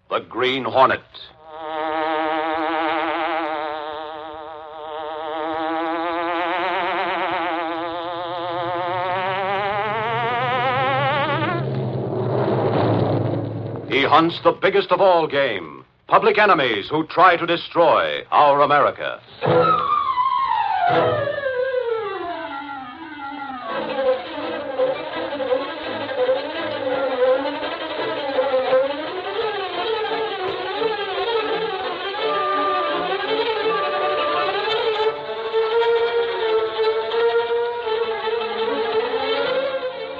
the Green Hornet. He hunts the biggest of all game, public enemies who try to destroy our America.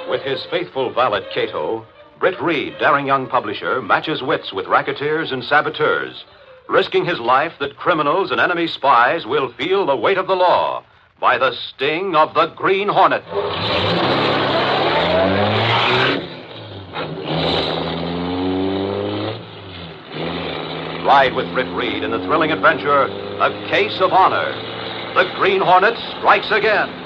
With his faithful valet, Kato, Britt Reid, daring young publisher, matches wits with racketeers and saboteurs, risking his life that criminals and enemy spies will feel the weight of the law by the sting of the Green Hornet. Ride with Britt Reid in the thrilling adventure, A Case of Honor. The Green Hornet strikes again.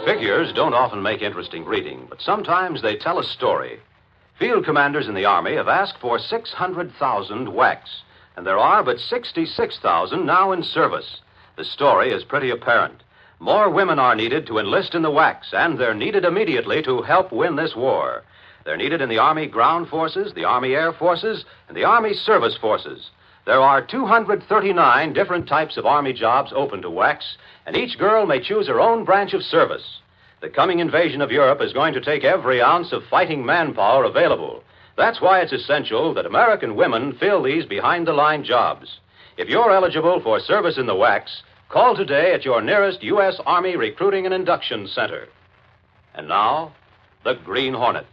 Figures don't often make interesting reading, but sometimes they tell a story. Field commanders in the Army have asked for 600,000 WECs, and there are but 66,000 now in service. The story is pretty apparent. More women are needed to enlist in the WECs, and they're needed immediately to help win this war. They're needed in the Army Ground Forces, the Army Air Forces, and the Army Service Forces. There are 239 different types of Army jobs open to WECs, and each girl may choose her own branch of service. The coming invasion of Europe is going to take every ounce of fighting manpower available. That's why it's essential that American women fill these behind-the-line jobs. If you're eligible for service in the WECs, call today at your nearest U.S. Army Recruiting and Induction Center. And now, the Green Hornet.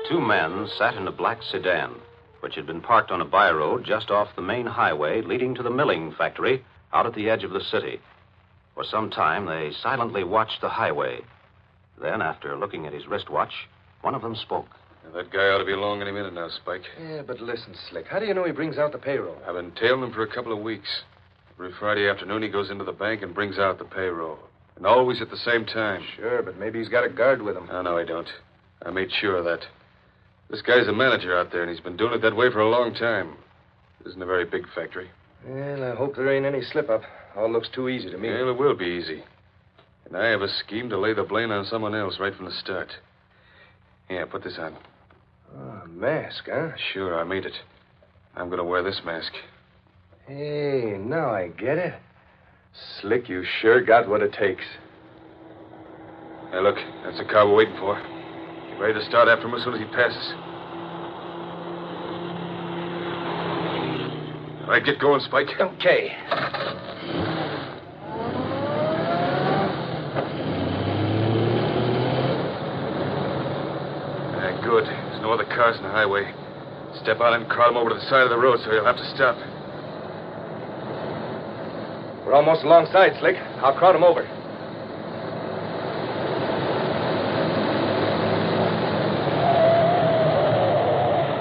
Two men sat in a black sedan, which had been parked on a byroad just off the main highway leading to the milling factory out at the edge of the city. For some time, they silently watched the highway. Then, after looking at his wristwatch, one of them spoke. That guy ought to be along any minute now, Spike. Yeah, but listen, Slick, how do you know he brings out the payroll? I've been tailing him for a couple of weeks. Every Friday afternoon, he goes into the bank and brings out the payroll. And always at the same time. Sure, but maybe he's got a guard with him. No, I don't. I made sure of that. This guy's a manager out there, and he's been doing it that way for a long time. It isn't a very big factory. Well, I hope there ain't any slip-up. All looks too easy to me. Well, it will be easy. And I have a scheme to lay the blame on someone else right from the start. Yeah, put this on. Oh, a mask, huh? Sure, I made it. I'm going to wear this mask. Hey, now I get it. Slick, you sure got what it takes. Hey, look, that's the car we're waiting for. Get ready to start after him as soon as he passes. All right, get going, Spike. Okay. Good. There's no other cars on the highway. Step out and crowd him over to the side of the road so he'll have to stop. We're almost alongside, Slick. I'll crowd him over.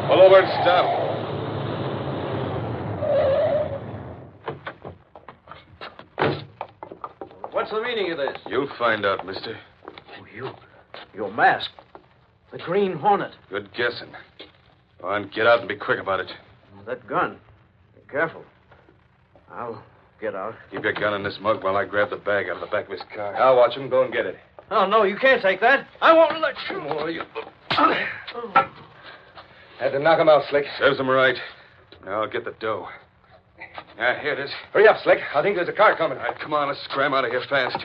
Pull over and stop. What's the meaning of this? You'll find out, mister. Oh, your mask. The Green Hornet. Good guessing. Go on, get out and be quick about it. That gun. Be careful. I'll get out. Keep your gun in this mug while I grab the bag out of the back of his car. I'll watch him. Go and get it. Oh, no, you can't take that. I won't let you. Oh, you... Had to knock him out, Slick. Serves him right. Now I'll get the dough. Here it is. Hurry up, Slick. I think there's a car coming. All right, come on, let's scram out of here fast.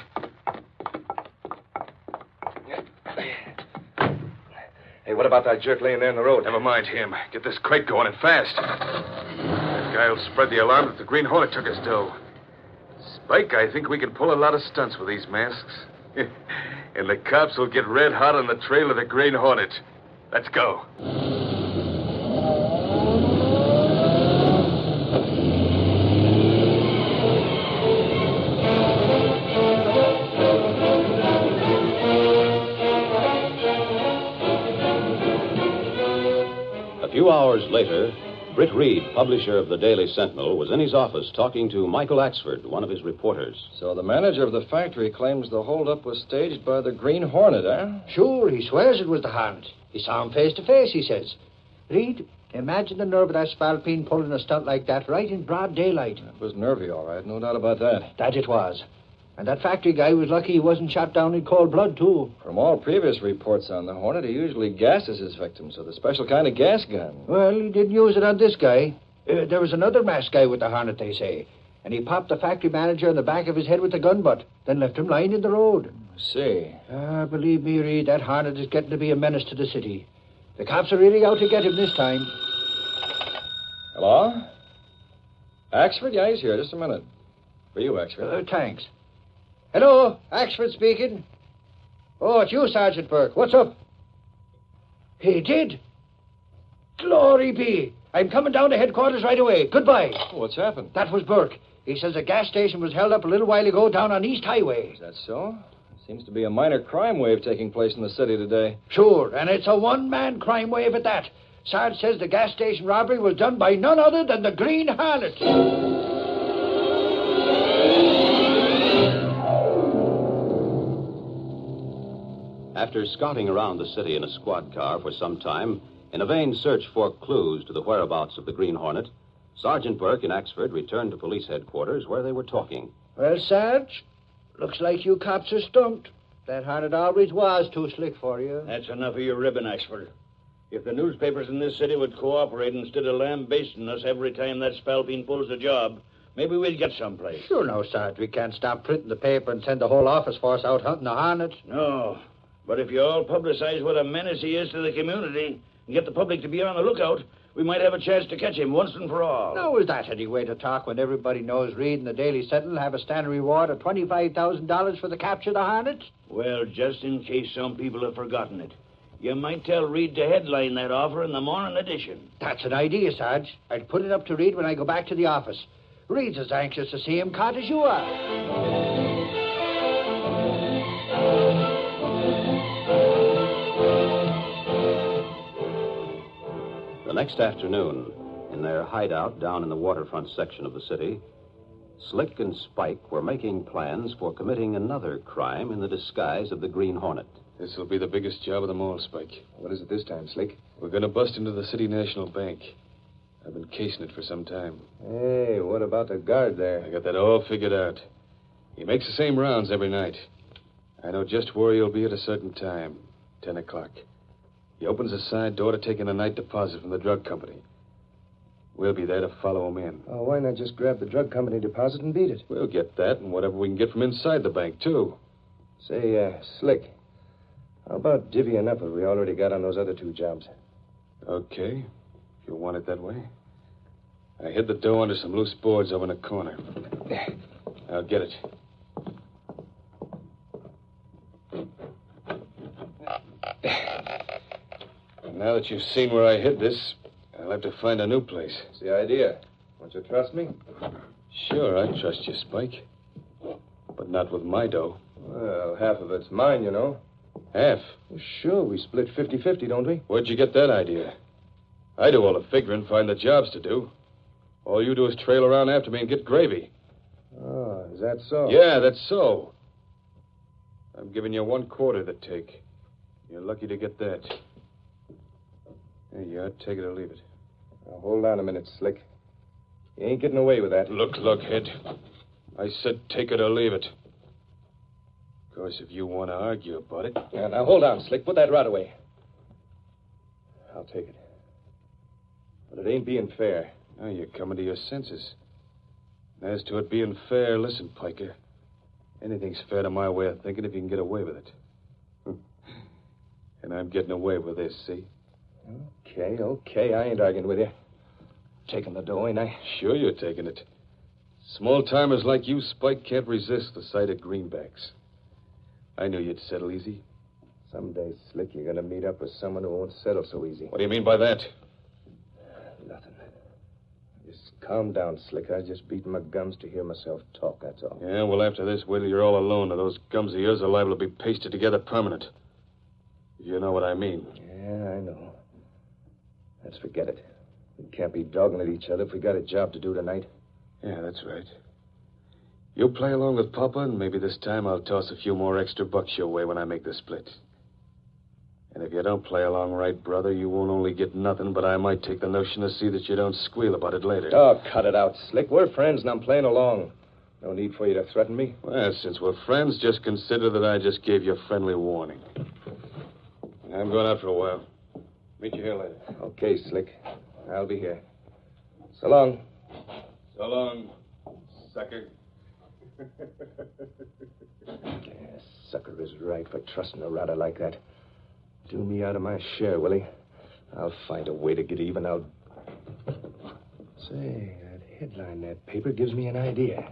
Hey, what about that jerk laying there in the road? Never mind him. Get this crate going and fast. That guy will spread the alarm that the Green Hornet took his dough. Spike, I think we can pull a lot of stunts with these masks. And the cops will get red hot on the trail of the Green Hornet. Let's go. A few hours later, Britt Reid, publisher of the Daily Sentinel, was in his office talking to Michael Axford, one of his reporters. So the manager of the factory claims the holdup was staged by the Green Hornet, eh? Sure, he swears it was the Hornet. He saw him face to face, he says. Reid, imagine the nerve of that spalpeen pulling a stunt like that right in broad daylight. It was nervy, all right. No doubt about that. That it was. And that factory guy was lucky he wasn't shot down in cold blood, too. From all previous reports on the Hornet, he usually gasses his victims with a special kind of gas gun. Well, he didn't use it on this guy. There was another masked guy with the Hornet, they say. And he popped the factory manager in the back of his head with the gun butt, then left him lying in the road. See. Believe me, Reid, that Hornet is getting to be a menace to the city. The cops are really out to get him this time. Hello? Axford? Yeah, he's here. Just a minute. For you, Axford. Thanks. Hello, Axford speaking. Oh, it's you, Sergeant Burke. What's up? He did? Glory be. I'm coming down to headquarters right away. Goodbye. Oh, what's happened? That was Burke. He says a gas station was held up a little while ago down on East Highway. Is that so? Seems to be a minor crime wave taking place in the city today. Sure, and it's a one-man crime wave at that. Sarge says the gas station robbery was done by none other than the Green Hornet. After scouting around the city in a squad car for some time, in a vain search for clues to the whereabouts of the Green Hornet, Sergeant Burke and Axford returned to police headquarters where they were talking. Well, Sarge, looks like you cops are stumped. That Hornet always was too slick for you. That's enough of your ribbon, Axford. If the newspapers in this city would cooperate instead of lambasting us every time that spalpeen pulls a job, maybe we'd get someplace. Sure, no, Sarge. We can't stop printing the paper and send the whole office force out hunting the Hornet. No, but if you all publicize what a menace he is to the community and get the public to be on the lookout, we might have a chance to catch him once and for all. Now, is that any way to talk when everybody knows Reid and the Daily Sentinel have a standing reward of $25,000 for the capture of the Hornet? Well, just in case some people have forgotten it, you might tell Reid to headline that offer in the morning edition. That's an idea, Sarge. I'd put it up to Reid when I go back to the office. Reid's as anxious to see him caught as you are. The next afternoon, in their hideout down in the waterfront section of the city, Slick and Spike were making plans for committing another crime in the disguise of the Green Hornet. This will be the biggest job of them all, Spike. What is it this time, Slick? We're going to bust into the City National Bank. I've been casing it for some time. Hey, what about the guard there? I got that all figured out. He makes the same rounds every night. I know just where he'll be at a certain time, 10 o'clock. He opens a side door to take in a night deposit from the drug company. We'll be there to follow him in. Oh, why not just grab the drug company deposit and beat it? We'll get that and whatever we can get from inside the bank, too. Say, Slick, how about divvying up what we already got on those other two jobs? Okay, if you want it that way. I hid the dough under some loose boards over in the corner. I'll get it. Now that you've seen where I hid this, I'll have to find a new place. What's the idea? Don't you trust me? Sure, I trust you, Spike. But not with my dough. Well, half of it's mine, you know. Half? Well, sure, we split 50-50, don't we? Where'd you get that idea? I do all the figuring, find the jobs to do. All you do is trail around after me and get gravy. Oh, is that so? Yeah, that's so. I'm giving you 1/4 of the take. You're lucky to get that. There you are. Take it or leave it. Now, hold on a minute, Slick. You ain't getting away with that. Look, Luckhead. I said take it or leave it. Of course, if you want to argue about it. Yeah, now, hold on, Slick. Put that rod away. I'll take it. But it ain't being fair. Now you're coming to your senses. And as to it being fair, listen, Piker. Anything's fair to my way of thinking if you can get away with it. And I'm getting away with this, see? Okay. I ain't arguing with you. Taking the dough, ain't I? Sure you're taking it. Small-timers like you, Spike, can't resist the sight of greenbacks. I knew you'd settle easy. Someday, Slick, you're going to meet up with someone who won't settle so easy. What do you mean by that? Nothing. Just calm down, Slick. I was just beating my gums to hear myself talk, that's all. Yeah, well, after this, wait till you're all alone, or those gums of yours are liable to be pasted together permanent. You know what I mean. Yeah, I know. Let's forget it. We can't be dogging at each other if we got a job to do tonight. Yeah, that's right. You play along with Papa, and maybe this time I'll toss a few more extra bucks your way when I make the split. And if you don't play along right, brother, you won't only get nothing, but I might take the notion to see that you don't squeal about it later. Oh, cut it out, Slick. We're friends, and I'm playing along. No need for you to threaten me. Well, since we're friends, just consider that I just gave you a friendly warning. I'm going out for a while. Meet you here later. Okay, Slick. I'll be here. So long. So long, sucker. Yeah, sucker is right for trusting a rotter like that. Do me out of my share, will he? I'll find a way to get even. Say, that headline in that paper gives me an idea.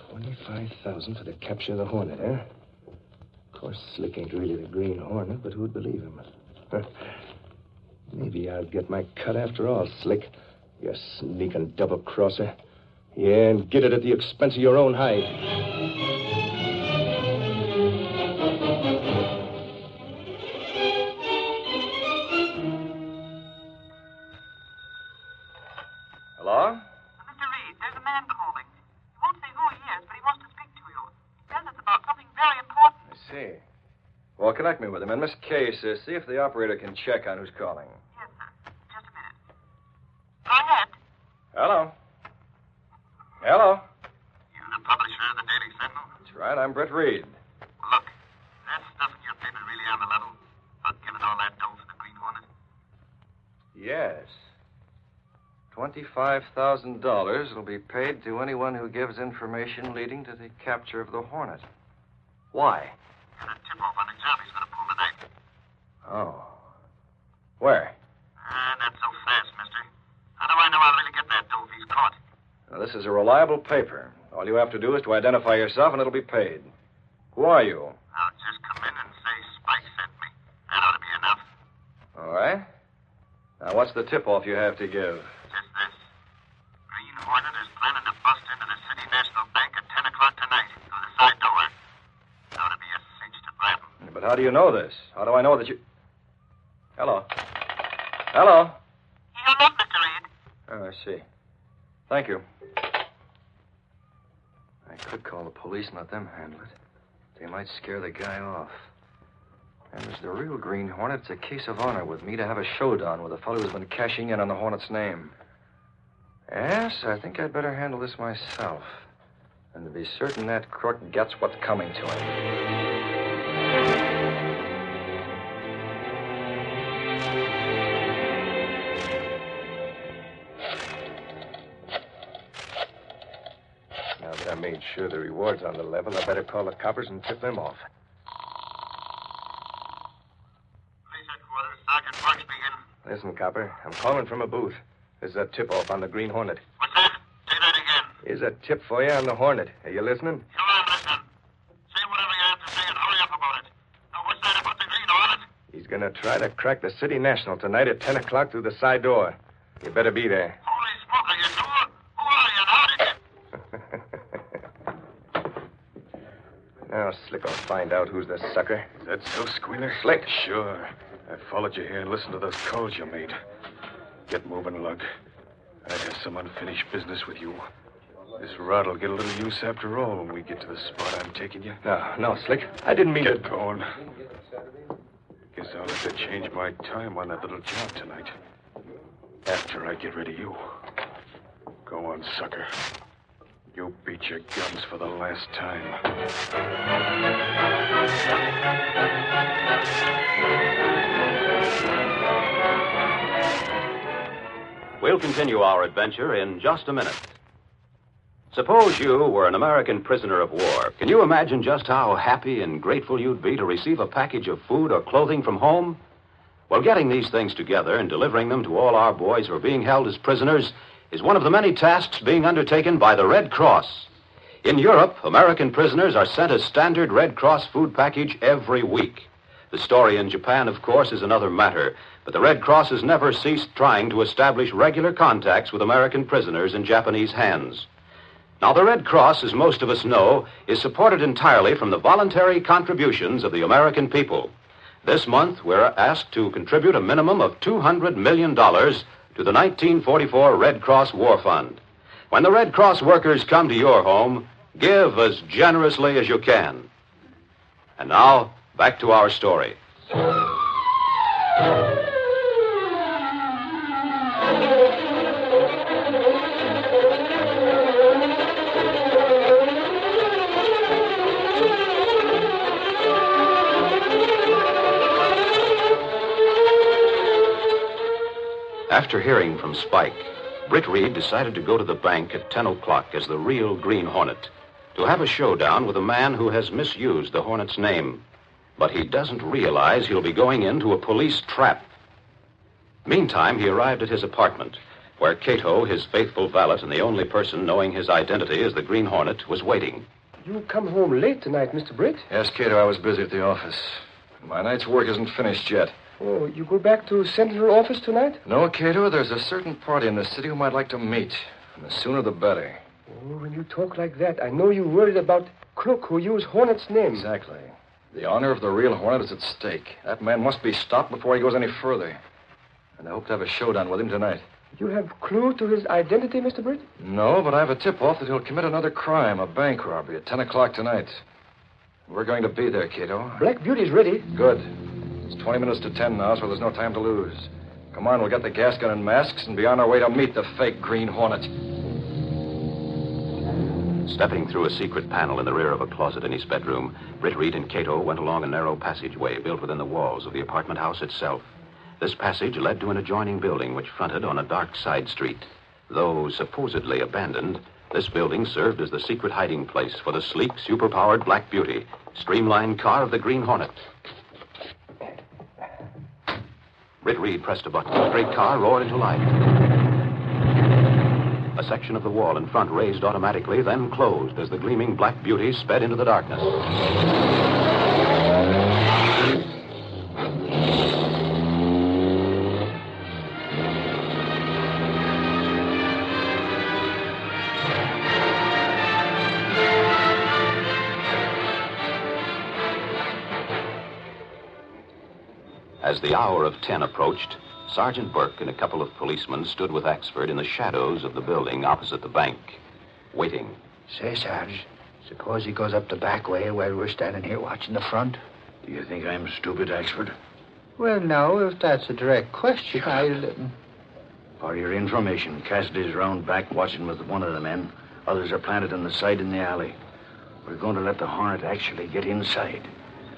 25,000 for the capture of the Hornet, eh? Of course, Slick ain't really the Green Hornet, but who'd believe him? Maybe I'll get my cut after all, Slick. You sneaking double-crosser. Yeah, and get it at the expense of your own hide. Hello? Mr. Reid, there's a man calling. He won't say who he is, but he wants to speak to you. He says it's about something very important. I see. Well, connect me with him. And Miss Case, see if the operator can check on who's calling. Yes, sir. Just a minute. Go ahead. Hello? Hello? You the publisher of the Daily Sentinel? That's right. I'm Britt Reid. Look, that stuff in your paper really on the level? About giving all that dough for the Green Hornet? Yes. $25,000 will be paid to anyone who gives information leading to the capture of the Hornet. Why? Got a tip-off on the job he's going to pull tonight. Oh. Where? Not so fast, mister. How do I know I'll really get that dough if he's caught? Now, this is a reliable paper. All you have to do is to identify yourself, and it'll be paid. Who are you? I'll just come in and say Spike sent me. That ought to be enough. All right. Now, what's the tip-off you have to give? Just this. Green Hornet is planning to bust into the City National Bank at 10 o'clock tonight through the side door. It ought to be a cinch to grab him. But how do you know this? How do I know that you... Hello? Hello? He hung up, Mr. Reid. Oh, I see. Thank you. I could call the police and let them handle it. They might scare the guy off. And as the real Green Hornet, it's a case of honor with me to have a showdown with a fellow who's been cashing in on the Hornet's name. Yes, I think I'd better handle this myself. And to be certain that crook gets what's coming to him. Now that I made sure the reward's on the level, I better call the coppers and tip them off. Police headquarters, Sergeant Parks speaking. Listen, copper, I'm calling from a booth. There's a tip-off on the Green Hornet. What's that? Say that again. Here's a tip for you on the Hornet. Are you listening? Sure, I'm listening. Say whatever you have to say and hurry up about it. Now, what's that about the Green Hornet? He's going to try to crack the City National tonight at 10 o'clock through the side door. You better be there. Holy smoke, are you sure? Who are you and how did you... Now, Slick will find out who's the sucker. Is that so, Squealer? Slick. Sure. I followed you here and listened to those calls you made. Get moving, Lug. I have some unfinished business with you. This rod will get a little use after all when we get to the spot I'm taking you. No, Slick. I didn't mean Get to... going. Guess I'll have to change my time on that little job tonight. After I get rid of you. Go on, sucker. You beat your guns for the last time. We'll continue our adventure in just a minute. Suppose you were an American prisoner of war. Can you imagine just how happy and grateful you'd be to receive a package of food or clothing from home? Well, getting these things together and delivering them to all our boys who are being held as prisoners is one of the many tasks being undertaken by the Red Cross. In Europe, American prisoners are sent a standard Red Cross food package every week. The story in Japan, of course, is another matter, but the Red Cross has never ceased trying to establish regular contacts with American prisoners in Japanese hands. Now, the Red Cross, as most of us know, is supported entirely from the voluntary contributions of the American people. This month, we're asked to contribute a minimum of $200 million to the 1944 Red Cross War Fund. When the Red Cross workers come to your home, give as generously as you can. And now, back to our story. After hearing from Spike, Britt Reid decided to go to the bank at 10 o'clock as the real Green Hornet, to have a showdown with a man who has misused the Hornet's name. But he doesn't realize he'll be going into a police trap. Meantime, he arrived at his apartment, where Kato, his faithful valet and the only person knowing his identity as the Green Hornet, was waiting. You come home late tonight, Mr. Britt. Yes, Kato, I was busy at the office. My night's work isn't finished yet. Oh, you go back to Central office tonight? No, Kato, there's a certain party in the city whom I'd like to meet. And the sooner the better. Oh, when you talk like that, I know you're worried about crook who used Hornet's name. Exactly. The honor of the real Hornet is at stake. That man must be stopped before he goes any further. And I hope to have a showdown with him tonight. You have clue to his identity, Mr. Britt? No, but I have a tip-off that he'll commit another crime, a bank robbery, at 10 o'clock tonight. We're going to be there, Kato. Black Beauty's ready. Good. It's 20 minutes to 10 now, so there's no time to lose. Come on, we'll get the gas gun and masks and be on our way to meet the fake Green Hornet. Stepping through a secret panel in the rear of a closet in his bedroom, Britt Reid and Kato went along a narrow passageway built within the walls of the apartment house itself. This passage led to an adjoining building which fronted on a dark side street. Though supposedly abandoned, this building served as the secret hiding place for the sleek, superpowered Black Beauty, streamlined car of the Green Hornet. Britt Reid pressed a button. The great car roared into life. A section of the wall in front raised automatically, then closed as the gleaming Black Beauty sped into the darkness. As the hour of 10 approached, Sergeant Burke and a couple of policemen stood with Axford in the shadows of the building opposite the bank, waiting. Say, Sarge, suppose he goes up the back way while we're standing here watching the front? Do you think I'm stupid, Axford? Well, now, if that's a direct question, I'll... For your information, Cassidy's round back watching with one of the men. Others are planted on the side in the alley. We're going to let the Hornet actually get inside.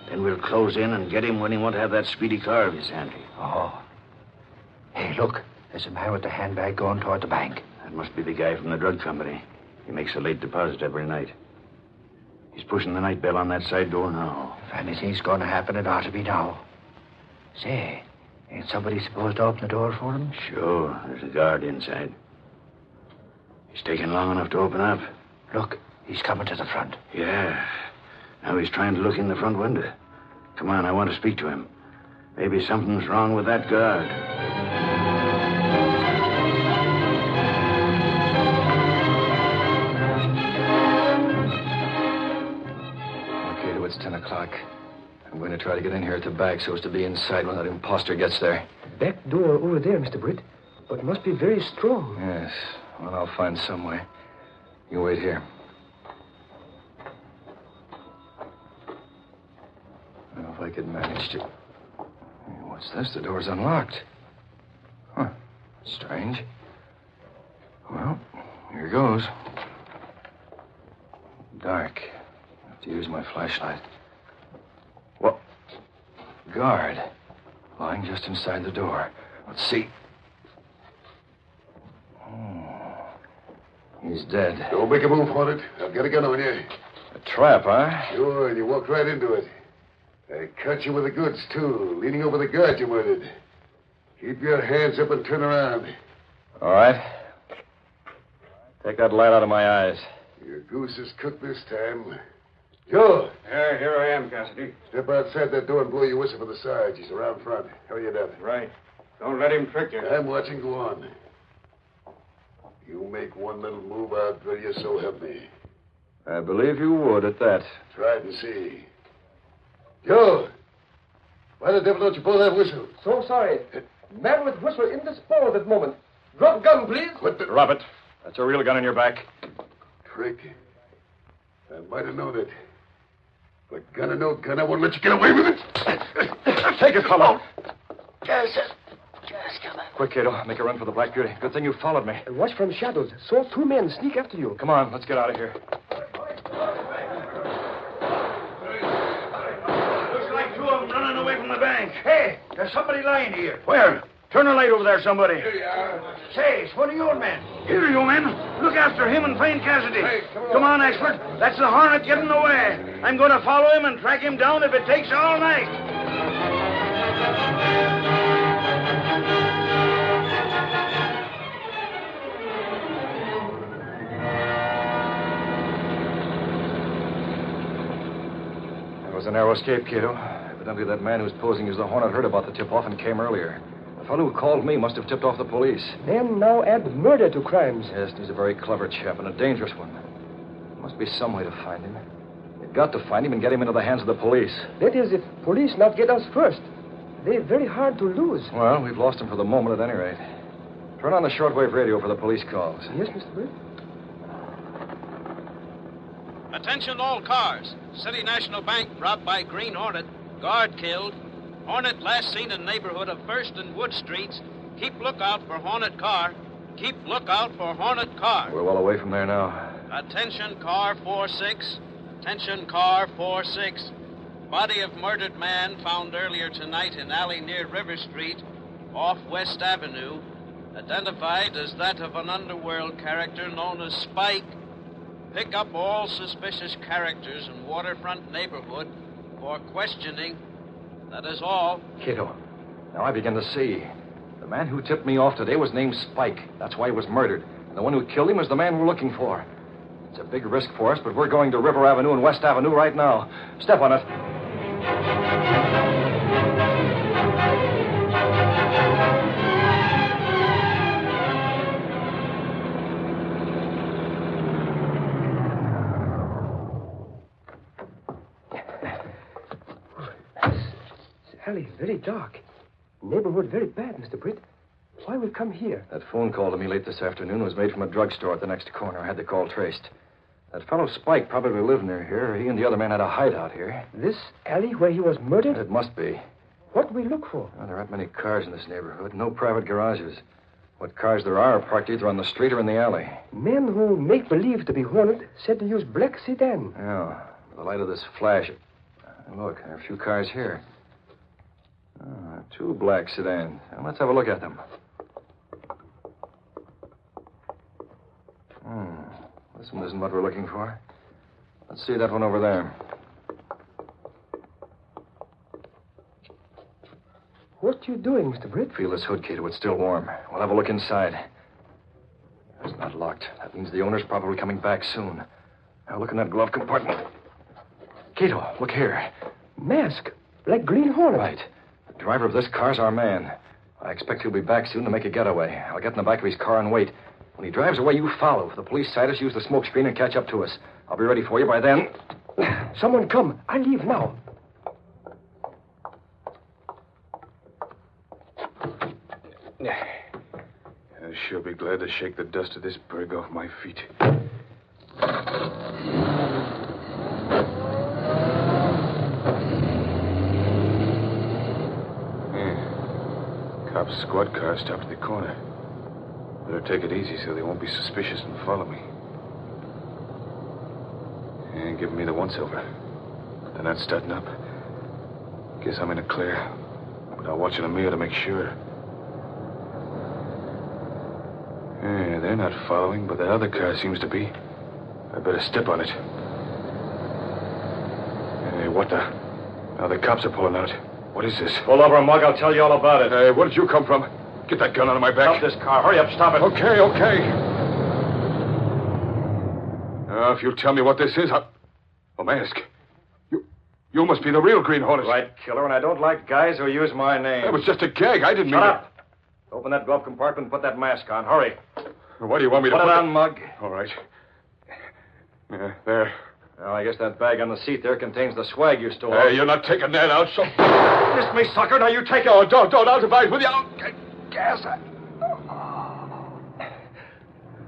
Then we'll close in and get him when he won't have that speedy car of his handy. Oh. Hey, look. There's a man with the handbag going toward the bank. That must be the guy from the drug company. He makes a late deposit every night. He's pushing the night bell on that side door now. If anything's going to happen, it ought to be now. Say, ain't somebody supposed to open the door for him? Sure. There's a guard inside. He's taking long enough to open up. Look, he's coming to the front. Yeah. Now he's trying to look in the front window. Come on, I want to speak to him. Maybe something's wrong with that guard. Okay, it's 10 o'clock. I'm going to try to get in here at the back so as to be inside when that imposter gets there. Back door over there, Mr. Britt. But it must be very strong. Yes. Well, I'll find some way. You wait here. Well, if I could manage to... What's this? The door's unlocked. Huh. Strange. Well, here goes. Dark. I have to use my flashlight. What? Guard. Lying just inside the door. Let's see. Oh. He's dead. Don't make a move, Hornet. I'll get a gun on you. A trap, huh? Sure, and you walked right into it. I caught you with the goods, too, leaning over the guard you murdered. Keep your hands up and turn around. All right. Take that light out of my eyes. You Your goose is cooked this time. Joe! Here I am, Cassidy. Step outside that door and blow your whistle for the Sarge. He's around front. Hurry it up. Right. Don't let him trick you. I'm watching. Go on. You make one little move, I'll drill you, so help me. I believe you would at that. Try it and see. Joe! Why the devil don't you blow that whistle? So sorry. Man with whistle indisposed at the moment. Drop gun, please. What the... Drop it. That's a real gun in your back. Trick. I might have known it. But gun or no gun, I won't let you get away with it. Take it, fellow. Just come on. Quick, Kato. Make a run for the Black Beauty. Good thing you followed me. Watch from shadows. Saw two men sneak after you. Come on, let's get out of here. Looks like two of them running away from the bank. Hey, there's somebody lying here. Where? Turn the light over there, somebody. Say, it's one of your men. Here, you men. Look after him and find Cassidy. Come on, expert. That's the Hornet getting away. I'm going to follow him and track him down if it takes all night. That was a narrow escape, Kato. Evidently that man who's posing as the Hornet heard about the tip-off and came earlier. The fellow who called me must have tipped off the police. Men now add murder to crimes. Yes, he's a very clever chap and a dangerous one. There must be some way to find him. They've got to find him and get him into the hands of the police. That is, if police not get us first. They're very hard to lose. Well, we've lost him for the moment at any rate. Turn on the shortwave radio for the police calls. Yes, Mr. Britt? Attention all cars. City National Bank robbed by Green Hornet. Guard killed. Hornet last seen in neighborhood of First and Wood Streets. Keep lookout for Hornet car. Keep lookout for Hornet car. We're well away from there now. Attention car 46. Attention car 46. Body of murdered man found earlier tonight in alley near River Street, off West Avenue. Identified as that of an underworld character known as Spike. Pick up all suspicious characters in waterfront neighborhood for questioning. That is all. Kato, now I begin to see. The man who tipped me off today was named Spike. That's why he was murdered. And the one who killed him is the man we're looking for. It's a big risk for us, but we're going to River Avenue and West Avenue right now. Step on it. Alley, very dark. Neighborhood very bad, Mr. Britt. Why we come here? That phone call to me late this afternoon was made from a drugstore at the next corner. I had the call traced. That fellow Spike probably lived near here. He and the other man had a hideout here. This alley where he was murdered? It must be. What do we look for? Well, there aren't many cars in this neighborhood. No private garages. What cars there are parked either on the street or in the alley. Men who make believe to be Hornet said to use black sedan. Yeah. With the light of this flash. Look, there are a few cars here. Two black sedans. Now, let's have a look at them. This one isn't what we're looking for. Let's see that one over there. What you doing, Mr. Britt? Feel this hood, Kato. It's still warm. We'll have a look inside. It's not locked. That means the owner's probably coming back soon. Now look in that glove compartment. Kato, look here. Mask. Like Green Hornet. Right. The driver of this car's our man. I expect he'll be back soon to make a getaway. I'll get in the back of his car and wait. When he drives away, you follow. If the police sight us, use the smoke screen and catch up to us. I'll be ready for you by then. Someone come. I leave now. I'll sure be glad to shake the dust of this burg off my feet. Cop's squad car stopped at the corner. Better take it easy so they won't be suspicious and follow me. And give me the once-over. They're not starting up. Guess I'm in the clear. But I'll watch in the mirror to make sure. Yeah, they're not following, but that other car seems to be. I better step on it. Hey, what the? Now the cops are pulling out. What is this? Pull over, Mug. I'll tell you all about it. Hey, where did you come from? Get that gun out of my back. Stop this car. Hurry up. Stop it. Okay. If you'll tell me what this is, a mask. You must be the real Green Hornet. Right, killer, and I don't like guys who use my name. That was just a gag. I didn't mean Shut up. Open that glove compartment and put that mask on. Hurry. What do you want me to put it on, Mug. All right. There. Well, I guess that bag on the seat there contains the swag you stole. Hey, you're not taking that out, so... Miss me, sucker. Now you take it. Oh, don't. I'll divide with you. Gas.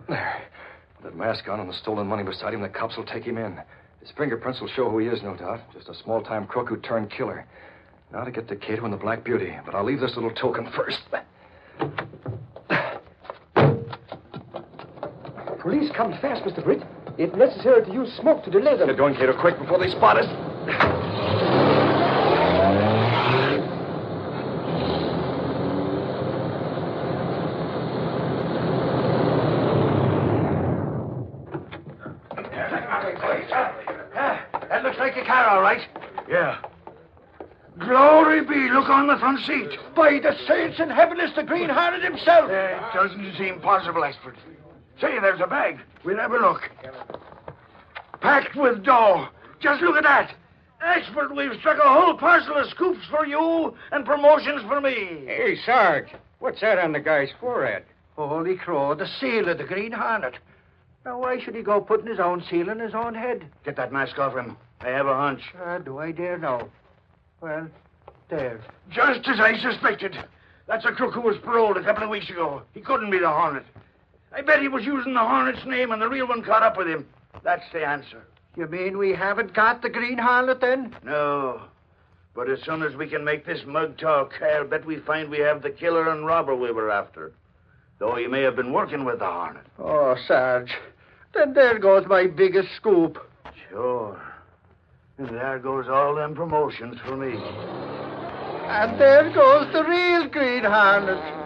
There. With that mask on and the stolen money beside him, the cops will take him in. His fingerprints will show who he is, no doubt. Just a small-time crook who turned killer. Now to get to Kato and the Black Beauty. But I'll leave this little token first. Police come fast, Mr. Britt. It's necessary to use smoke to delay them. Get going, Kato, quick, before they spot us. That looks like a car, all right. Yeah. Glory be, look on the front seat. By the saints in heaven, it's the Green Hornet himself. It doesn't seem possible, Ashford. Say, there's a bag. We'll have a look. Packed with dough. Just look at that. Ashford, we've struck a whole parcel of scoops for you and promotions for me. Hey, Sarge, what's that on the guy's forehead? Holy crow, the seal of the Green Hornet. Now, why should he go putting his own seal on his own head? Get that mask off him. I have a hunch. Do I dare now? Well, there. Just as I suspected. That's a crook who was paroled a couple of weeks ago. He couldn't be the Hornet. I bet he was using the Hornet's name and the real one caught up with him. That's the answer. You mean we haven't got the Green Hornet, then? No. But as soon as we can make this mug talk, I'll bet we find we have the killer and robber we were after. Though he may have been working with the Hornet. Oh, Sarge. Then there goes my biggest scoop. Sure. And there goes all them promotions for me. And there goes the real Green Hornet.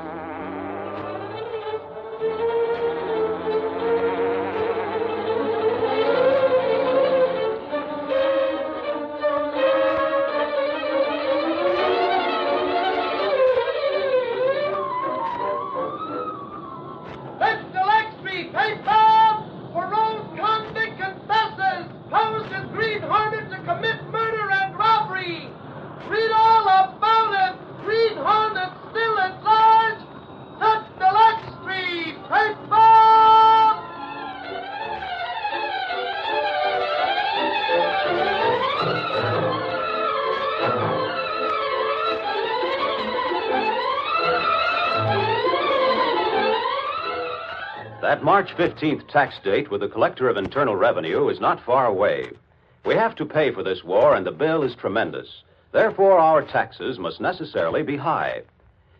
That March 15th tax date with the Collector of Internal Revenue is not far away. We have to pay for this war, and the bill is tremendous. Therefore, our taxes must necessarily be high.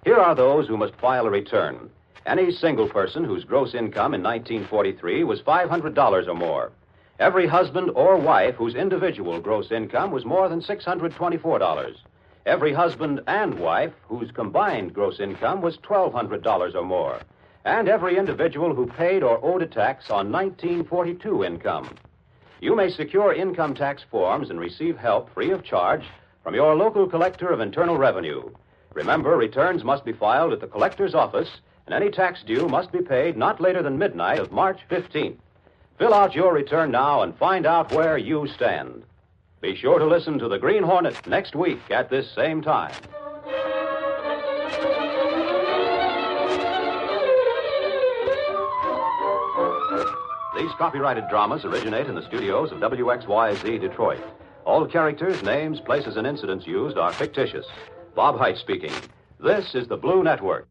Here are those who must file a return. Any single person whose gross income in 1943 was $500 or more. Every husband or wife whose individual gross income was more than $624. Every husband and wife whose combined gross income was $1,200 or more. And every individual who paid or owed a tax on 1942 income. You may secure income tax forms and receive help free of charge from your local Collector of Internal Revenue. Remember, returns must be filed at the Collector's office, and any tax due must be paid not later than midnight of March 15th. Fill out your return now and find out where you stand. Be sure to listen to the Green Hornet next week at this same time. These copyrighted dramas originate in the studios of WXYZ Detroit. All characters, names, places, and incidents used are fictitious. Bob Height speaking. This is the Blue Network.